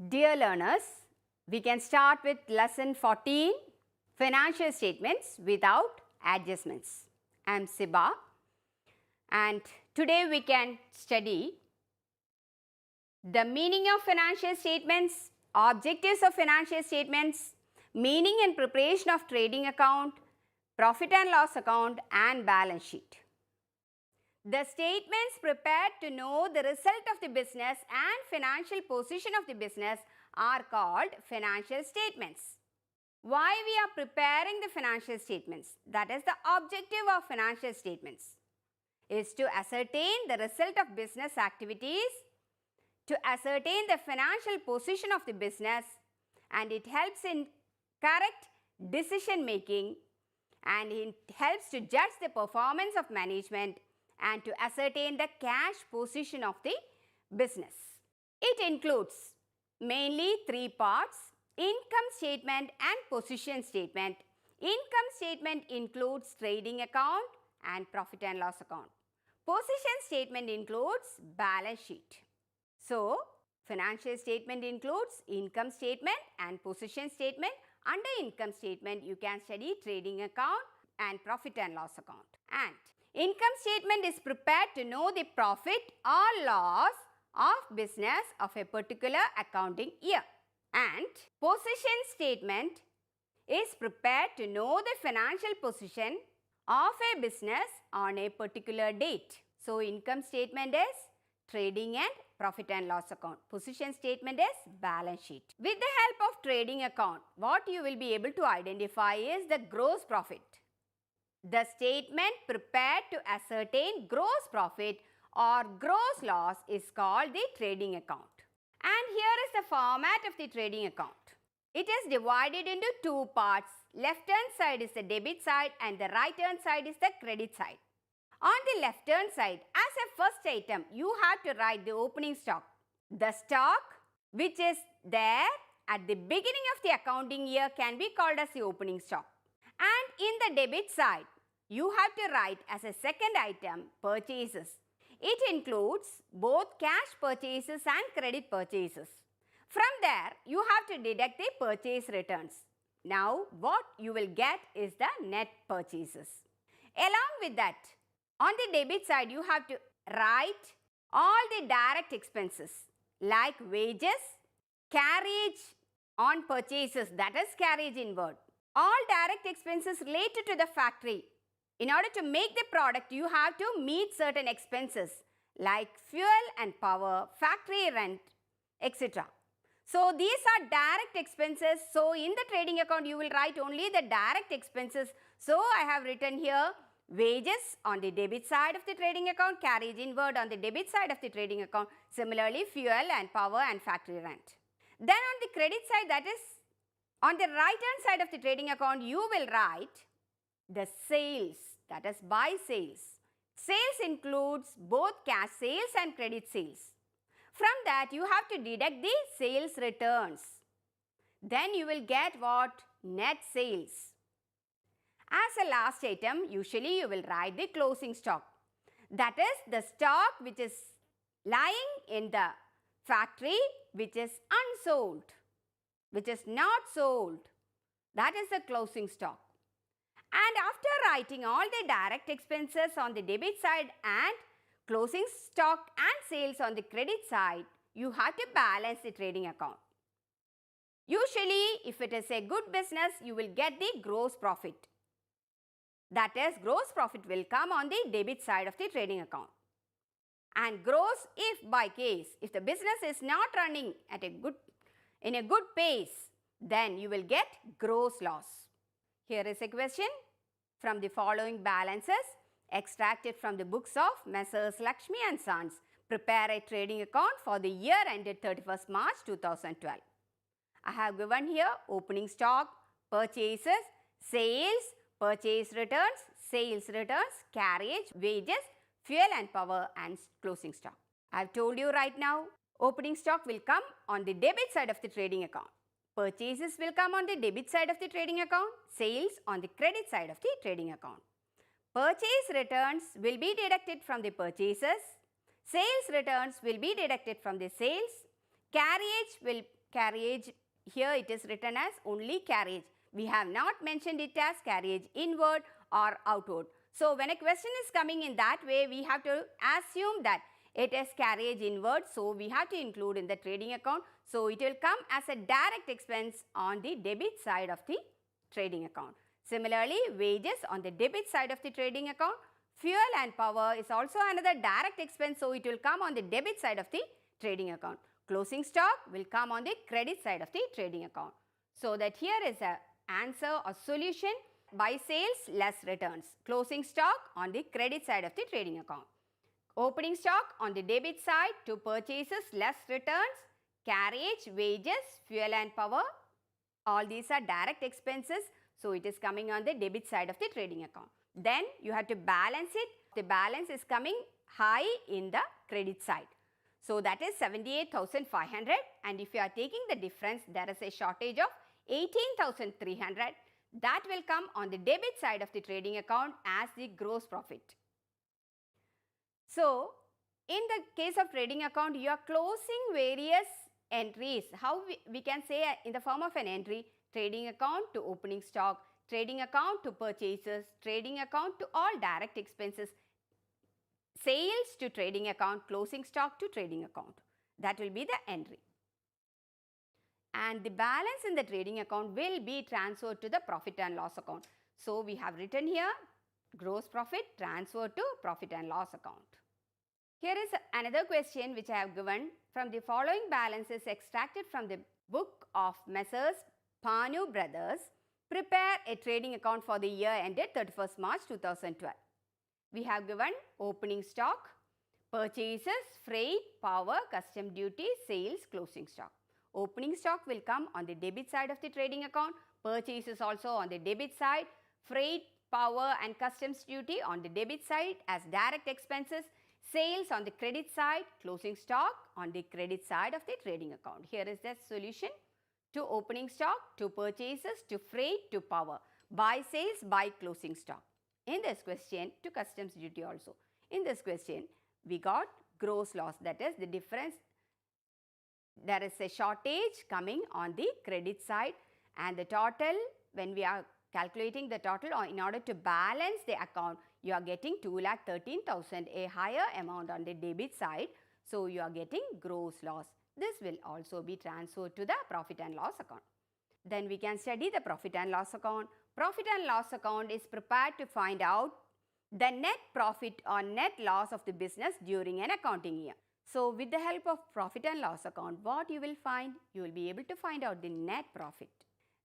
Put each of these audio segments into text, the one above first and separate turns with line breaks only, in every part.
Dear learners, we can start with lesson 14, financial statements without adjustments. I am Siba and today we can study the meaning of financial statements, objectives of financial statements, meaning and preparation of trading account, profit and loss account and balance sheet. The statements prepared to know the result of the business and financial position of the business are called financial statements. Why we are preparing the financial statements? That is the objective of financial statements is to ascertain the result of business activities, to ascertain the financial position of the business, and it helps in correct decision making and it helps to judge the performance of management and to ascertain the cash position of the business. It includes mainly three parts: income statement and position statement. Income statement includes trading account and profit and loss account. Position statement includes balance sheet. So, financial statement includes income statement and position statement. Under income statement, you can study trading account and profit and loss account. And income statement is prepared to know the profit or loss of business of a particular accounting year. And position statement is prepared to know the financial position of a business on a particular date. So, income statement is trading and profit and loss account. Position statement is balance sheet. With the help of trading account, what you will be able to identify is the gross profit. The statement prepared to ascertain gross profit or gross loss is called the trading account. And here is the format of the trading account. It is divided into two parts. Left hand side is the debit side and the right hand side is the credit side. On the left hand side, as a first item, you have to write the opening stock. The stock which is there at the beginning of the accounting year can be called as the opening stock. And in the debit side, you have to write as a second item purchases. It includes both cash purchases and credit purchases. From there, you have to deduct the purchase returns. Now, what you will get is the net purchases. Along with that, on the debit side, you have to write all the direct expenses like wages, carriage on purchases, that is carriage inward. All direct expenses related to the factory. In order to make the product, you have to meet certain expenses like fuel and power, factory rent, etc. So, these are direct expenses. So, in the trading account, you will write only the direct expenses. So, I have written here wages on the debit side of the trading account, carriage inward on the debit side of the trading account. Similarly, fuel and power and factory rent. Then on the credit side, that is on the right hand side of the trading account, you will write the sales, that is buy sales. Sales includes both cash sales and credit sales. From that, you have to deduct the sales returns. Then you will get what? Net sales. As a last item, usually you will write the closing stock. That is the stock which is lying in the factory which is unsold, which is not sold. That is the closing stock. And after writing all the direct expenses on the debit side and closing stock and sales on the credit side, you have to balance the trading account. Usually, if it is a good business, you will get the gross profit. That is, gross profit will come on the debit side of the trading account. And gross, if by case, if the business is not running at in a good pace, then you will get gross loss. Here is a question. From the following balances extracted from the books of Messrs. Lakshmi and Sons, prepare a trading account for the year ended 31st March 2012. I have given here opening stock, purchases, sales, purchase returns, sales returns, carriage, wages, fuel and power and closing stock. I have told you right now, opening stock will come on the debit side of the trading account. Purchases will come on the debit side of the trading account, sales on the credit side of the trading account. Purchase returns will be deducted from the purchases, sales returns will be deducted from the sales, carriage will carriage, here it is written as only carriage. We have not mentioned it as carriage inward or outward. So, when a question is coming in that way, we have to assume that it is carriage inward. So, we have to include in the trading account. So, it will come as a direct expense on the debit side of the trading account. Similarly, wages on the debit side of the trading account. Fuel and power is also another direct expense. So, it will come on the debit side of the trading account. Closing stock will come on the credit side of the trading account. So, that here is a answer or solution: buy sales less returns. Closing stock on the credit side of the trading account. Opening stock on the debit side to purchases less returns. Carriage, wages, fuel and power, all these are direct expenses. So, it is coming on the debit side of the trading account. Then you have to balance it. The balance is coming high in the credit side. So, that is 78,500, and if you are taking the difference, there is a shortage of 18,300. That will come on the debit side of the trading account as the gross profit. So, in the case of trading account, you are closing various entries. How we can say in the form of an entry: trading account to opening stock, trading account to purchases, trading account to all direct expenses, sales to trading account, closing stock to trading account. That will be the entry. And the balance in the trading account will be transferred to the profit and loss account. So, we have written here gross profit transferred to profit and loss account. Here is another question which I have given. From the following balances extracted from the book of Messrs. Panu Brothers, prepare a trading account for the year ended 31st March 2012. We have given opening stock, purchases, freight, power, custom duty, sales, closing stock. Opening stock will come on the debit side of the trading account, purchases also on the debit side, freight, power and customs duty on the debit side as direct expenses, sales on the credit side, closing stock on the credit side of the trading account. Here is the solution: to opening stock, to purchases, to freight, to power, buy sales, buy closing stock. In this question, to customs duty also. In this question, we got gross loss, that is the difference. There is a shortage coming on the credit side, and the total, when we are calculating the total, or in order to balance the account, you are getting 2,13,000, a higher amount on the debit side. So, you are getting gross loss. This will also be transferred to the profit and loss account. Then we can study the profit and loss account. Profit and loss account is prepared to find out the net profit or net loss of the business during an accounting year. So, with the help of profit and loss account, what you will find? You will be able to find out the net profit.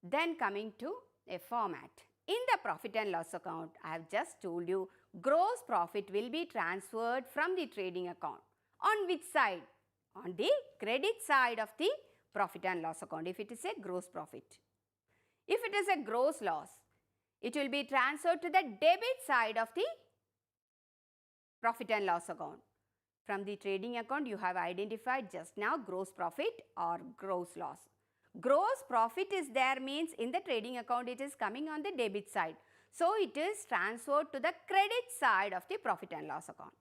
Then coming to a format. In the profit and loss account, I have just told you gross profit will be transferred from the trading account. On which side? On the credit side of the profit and loss account, if it is a gross profit. If it is a gross loss, it will be transferred to the debit side of the profit and loss account. From the trading account, you have identified just now gross profit or gross loss. Gross profit is there means in the trading account it is coming on the debit side. So, it is transferred to the credit side of the profit and loss account.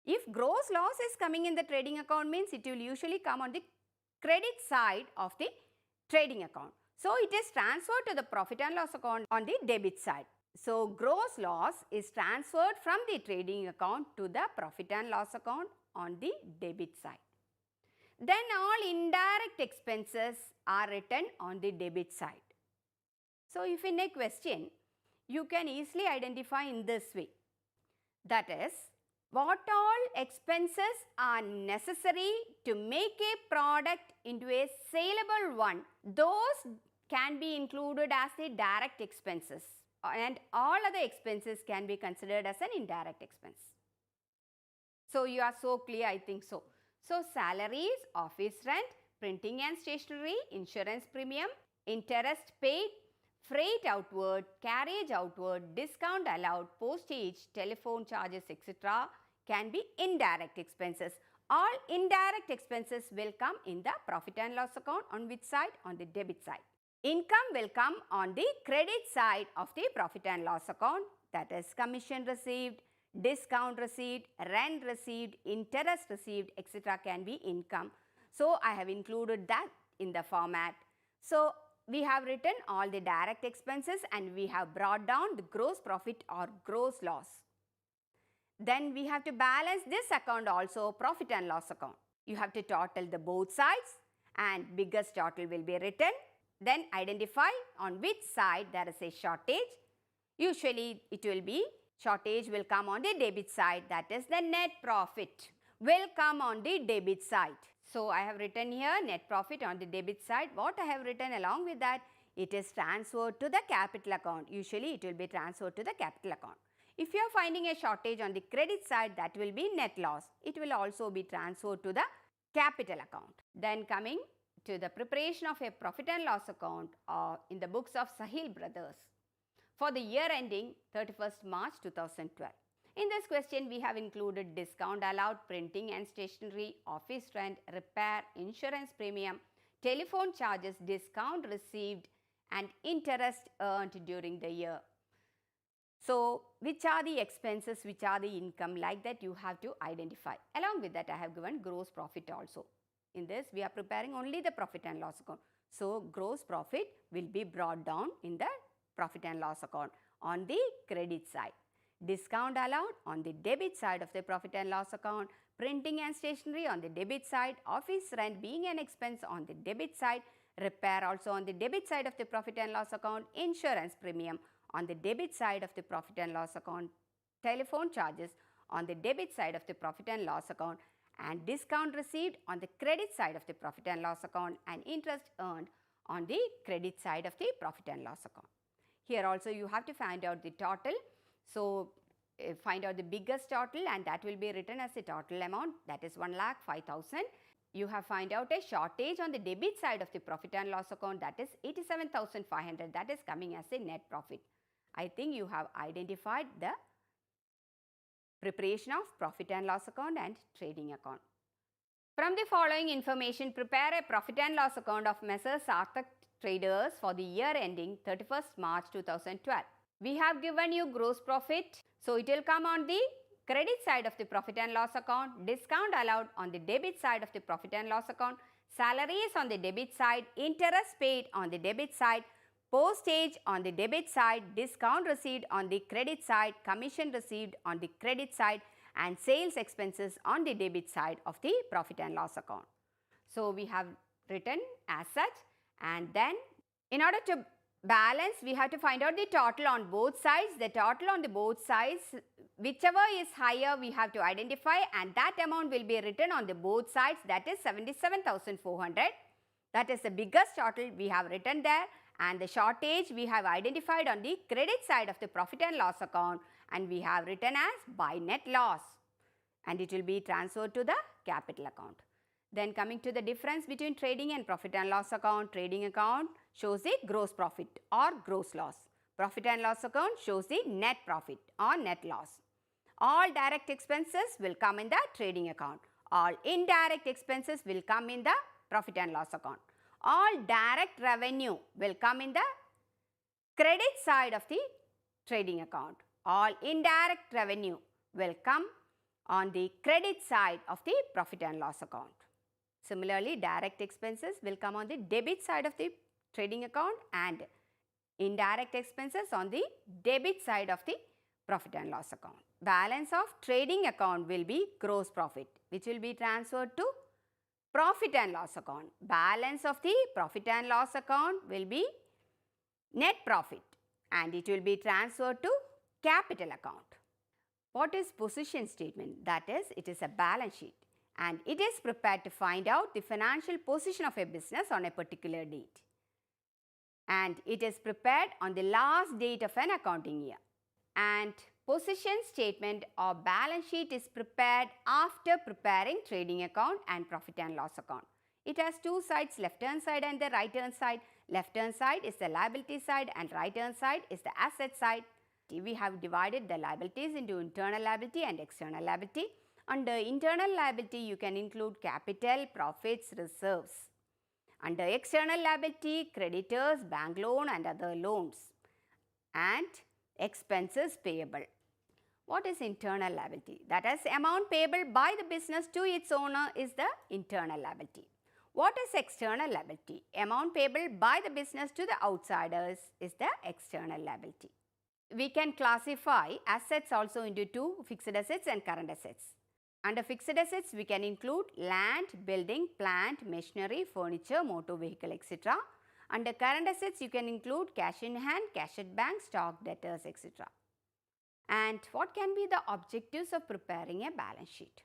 If gross loss is coming in the trading account means it will usually come on the credit side of the trading account. So, it is transferred to the profit and loss account on the debit side. So, gross loss is transferred from the trading account to the profit and loss account on the debit side. Then all indirect expenses are written on the debit side. So, if in a question, you can easily identify in this way. That is, what all expenses are necessary to make a product into a saleable one, those can be included as the direct expenses, and all other expenses can be considered as an indirect expense. So, you are so clear, I think so. So, salaries, office rent, printing and stationery, insurance premium, interest paid, freight outward, carriage outward, discount allowed, postage, telephone charges, etc. can be indirect expenses. All indirect expenses will come in the profit and loss account. On which side? On the debit side. Income will come on the credit side of the profit and loss account, that is commission received, discount received, rent received, interest received, etc. can be income. So, I have included that in the format. So, we have written all the direct expenses and we have brought down the gross profit or gross loss. Then we have to balance this account also, profit and loss account. You have to total the both sides and biggest total will be written. Then identify on which side there is a shortage. Usually it will be shortage will come on the debit side, that is the net profit will come on the debit side. So, I have written here net profit on the debit side. What I have written along with that, it is transferred to the capital account. Usually it will be transferred to the capital account. If you are finding a shortage on the credit side, that will be net loss. It will also be transferred to the capital account. Then coming to the preparation of a profit and loss account in the books of Sahil Brothers for the year ending 31st March 2012. In this question, we have included discount allowed, printing and stationery, office rent, repair, insurance premium, telephone charges, discount received and interest earned during the year. So, which are the expenses, which are the income, like that you have to identify. Along with that, I have given gross profit also. In this, we are preparing only the profit and loss account. So, gross profit will be brought down in the profit and loss account on the credit side. Discount allowed on the debit side of the profit and loss account, printing and stationery on the debit side, office rent being an expense on the debit side, repair also on the debit side of the profit and loss account, insurance premium on the debit side of the profit and loss account, telephone charges on the debit side of the profit and loss account, and discount received on the credit side of the profit and loss account, and interest earned on the credit side of the profit and loss account. Here also you have to find out the total. So, find out the biggest total and that will be written as a total amount, that is 1,05,000. You have find out a shortage on the debit side of the profit and loss account, that is 87,500, that is coming as a net profit. I think you have identified the preparation of profit and loss account and trading account. From the following information, prepare a profit and loss account of Messrs. Sarthak Traders for the year ending 31st March 2012. We have given you gross profit, so it will come on the credit side of the profit and loss account, discount allowed on the debit side of the profit and loss account, salaries on the debit side, interest paid on the debit side, postage on the debit side, discount received on the credit side, commission received on the credit side, and sales expenses on the debit side of the profit and loss account. So, we have written as such, and then in order to balance, we have to find out the total on both sides. The total on the both sides, whichever is higher, we have to identify, and that amount will be written on the both sides, that is 77,400. That is the biggest total we have written there, and the shortage we have identified on the credit side of the profit and loss account, and we have written as by net loss, and it will be transferred to the capital account. Then coming to the difference between trading and profit and loss account, trading account shows the gross profit or gross loss. Profit and loss account shows the net profit or net loss. All direct expenses will come in the trading account. All indirect expenses will come in the profit and loss account. All direct revenue will come in the credit side of the trading account. All indirect revenue will come on the credit side of the profit and loss account. Similarly, direct expenses will come on the debit side of the trading account and indirect expenses on the debit side of the profit and loss account. Balance of trading account will be gross profit, which will be transferred to profit and loss account. Balance of the profit and loss account will be net profit, and it will be transferred to capital account. What is position statement? That is, it is a balance sheet, and it is prepared to find out the financial position of a business on a particular date, and it is prepared on the last date of an accounting year. And position statement or balance sheet is prepared after preparing trading account and profit and loss account. It has two sides, left hand side and the right hand side. Left hand side is the liability side and right hand side is the asset side. We have divided the liabilities into internal liability and external liability. Under internal liability, you can include capital, profits, reserves. Under external liability, creditors, bank loan and other loans, and expenses payable. What is internal liability? That is, amount payable by the business to its owner is the internal liability. What is external liability? Amount payable by the business to the outsiders is the external liability. We can classify assets also into two, fixed assets and current assets. Under fixed assets, we can include land, building, plant, machinery, furniture, motor vehicle, etc. Under current assets, you can include cash in hand, cash at bank, stock, debtors, etc. And what can be the objectives of preparing a balance sheet?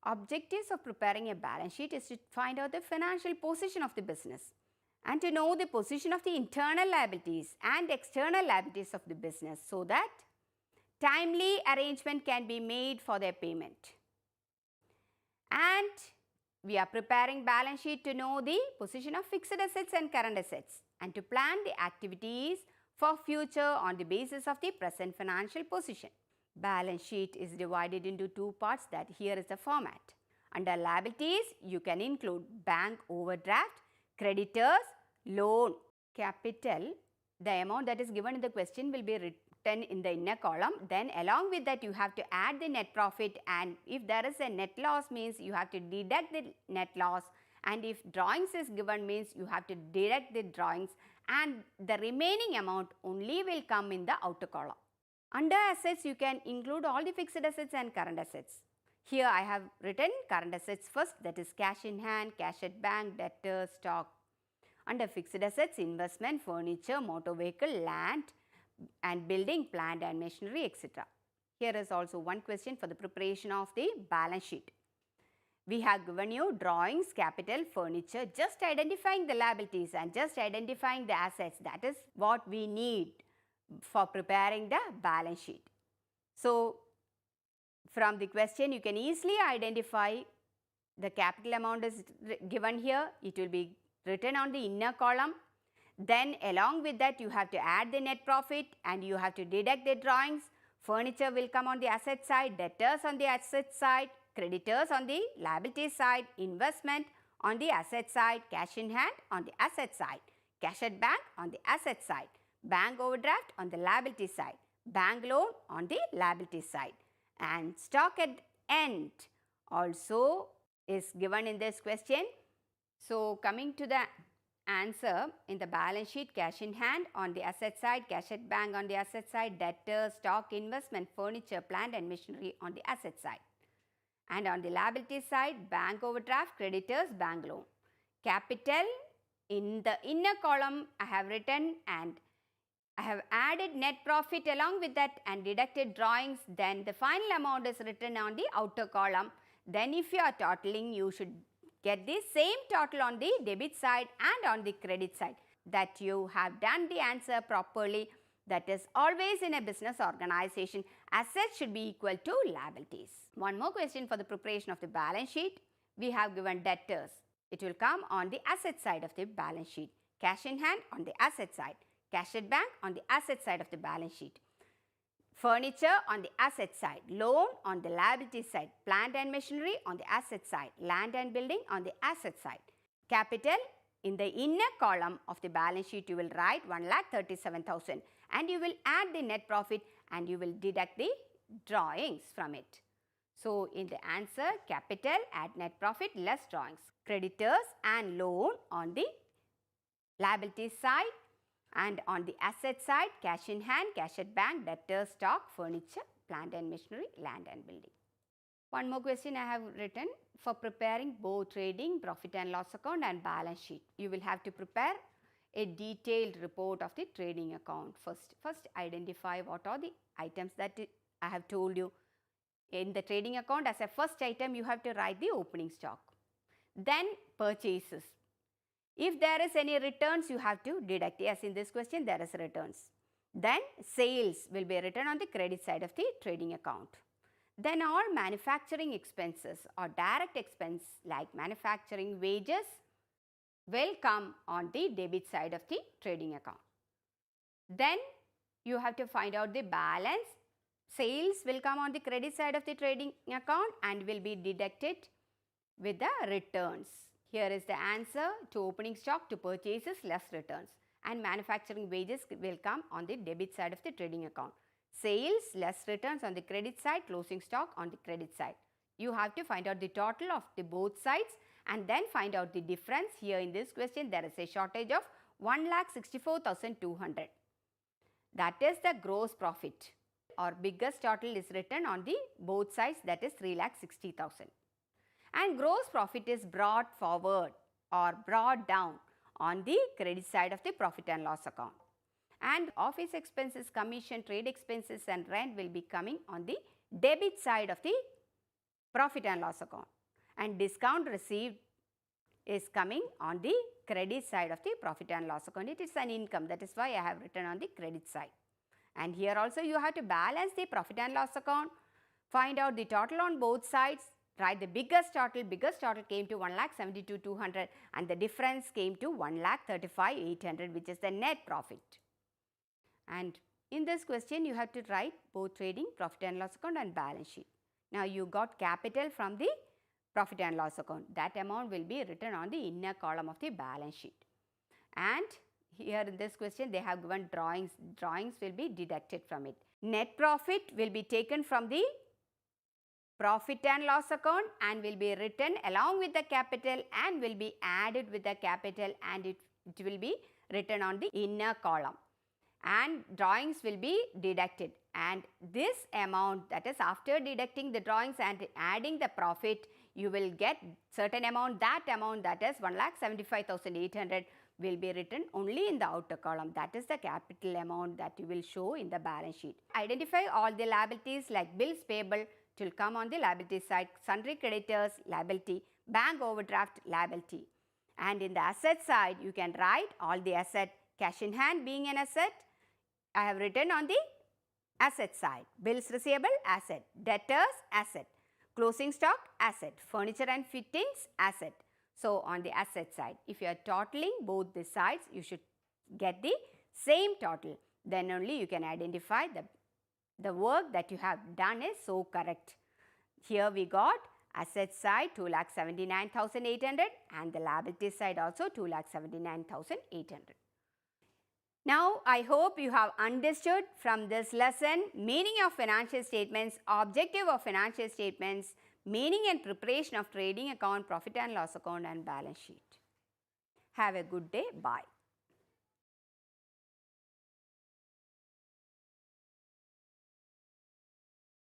Objectives of preparing a balance sheet is to find out the financial position of the business and to know the position of the internal liabilities and external liabilities of the business so that timely arrangement can be made for their payment. And we are preparing balance sheet to know the position of fixed assets and current assets and to plan the activities for future on the basis of the present financial position. Balance sheet is divided into two parts, that here is the format. Under liabilities, you can include bank overdraft, creditors, loan, capital. The amount that is given in the question will be written in the inner column. Then along with that, you have to add the net profit, and if there is a net loss means you have to deduct the net loss, and if drawings is given means you have to deduct the drawings, and the remaining amount only will come in the outer column. Under assets, you can include all the fixed assets and current assets. Here I have written current assets first, that is cash in hand, cash at bank, debtors, stock. Under fixed assets, investment, furniture, motor vehicle, land and building, plant and machinery, etc. Here is also one question for the preparation of the balance sheet. We have given you drawings, capital, furniture, just identifying the liabilities and just identifying the assets. That is what we need for preparing the balance sheet. So, from the question you can easily identify the capital amount is given here. It will be written on the inner column. Then along with that you have to add the net profit and you have to deduct the drawings. Furniture will come on the asset side, debtors on the asset side, creditors on the liability side, investment on the asset side, cash in hand on the asset side, cash at bank on the asset side, bank overdraft on the liability side, bank loan on the liability side, and stock at end also is given in this question. So, coming to the answer, in the balance sheet, cash in hand on the asset side, cash at bank on the asset side, debtors, stock, investment, furniture, plant and machinery on the asset side. And on the liability side, bank overdraft, creditors, bank loan. Capital, in the inner column I have written, and I have added net profit along with that and deducted drawings. Then the final amount is written on the outer column. Then if you are totaling, you should get the same total on the debit side and on the credit side, that you have done the answer properly. That is always in a business organization, assets should be equal to liabilities. One more question for the preparation of the balance sheet. We have given debtors. It will come on the asset side of the balance sheet. Cash in hand on the asset side. Cash at bank on the asset side of the balance sheet. Furniture on the asset side. Loan on the liability side. Plant and machinery on the asset side. Land and building on the asset side. Capital, in the inner column of the balance sheet you will write 1,37,000 and you will add the net profit and you will deduct the drawings from it. So, in the answer, capital, add net profit, less drawings. Creditors and loan on the liability side, and on the asset side, cash in hand, cash at bank, debtors, stock, furniture, plant and machinery, land and building. One more question I have written for preparing both trading, profit and loss account and balance sheet. You will have to prepare a detailed report of the trading account. First identify what are the items that I have told you. In the trading account, as a first item, you have to write the opening stock. Then purchases. If there is any returns, you have to deduct. Yes, in this question, there is returns. Then sales will be written on the credit side of the trading account. Then all manufacturing expenses or direct expense like manufacturing wages will come on the debit side of the trading account. Then you have to find out the balance. Sales will come on the credit side of the trading account and will be deducted with the returns. Here is the answer to opening stock, to purchases, less returns, and manufacturing wages will come on the debit side of the trading account. Sales, less returns on the credit side, closing stock on the credit side. You have to find out the total of the both sides and then find out the difference. Here in this question there is a shortage of 1,64,200. That is the gross profit, or biggest total is written on the both sides, that is 3,60,000. And gross profit is brought forward or brought down on the credit side of the profit and loss account. And office expenses, commission, trade expenses and rent will be coming on the debit side of the profit and loss account. And discount received is coming on the credit side of the profit and loss account. It is an income, that is why I have written on the credit side. And here also you have to balance the profit and loss account, find out the total on both sides, write the biggest total came to 1,72,200 and the difference came to 1,35,800, which is the net profit. And in this question you have to write both trading, profit and loss account and balance sheet. Now you got capital from the profit and loss account. That amount will be written on the inner column of the balance sheet. And here in this question they have given drawings. Drawings will be deducted from it. Net profit will be taken from the profit and loss account and will be written along with the capital and will be added with the capital, and it will be written on the inner column. And drawings will be deducted, and this amount, that is after deducting the drawings and adding the profit, you will get certain amount. That amount, that is 1,75,800, will be written only in the outer column. That is the capital amount that you will show in the balance sheet. Identify all the liabilities like bills payable, it will come on the liability side, sundry creditors liability, bank overdraft liability. And in the asset side you can write all the asset, cash in hand being an asset, I have written on the asset side, bills receivable asset, debtors asset, closing stock asset, furniture and fittings asset. So on the asset side, if you are totaling both the sides, you should get the same total. Then only you can identify the work that you have done is so correct. Here we got asset side 2,79,800 and the liability side also 2,79,800. Now, I hope you have understood from this lesson meaning of financial statements, objective of financial statements, meaning and preparation of trading account, profit and loss account and balance sheet. Have a good day. Bye.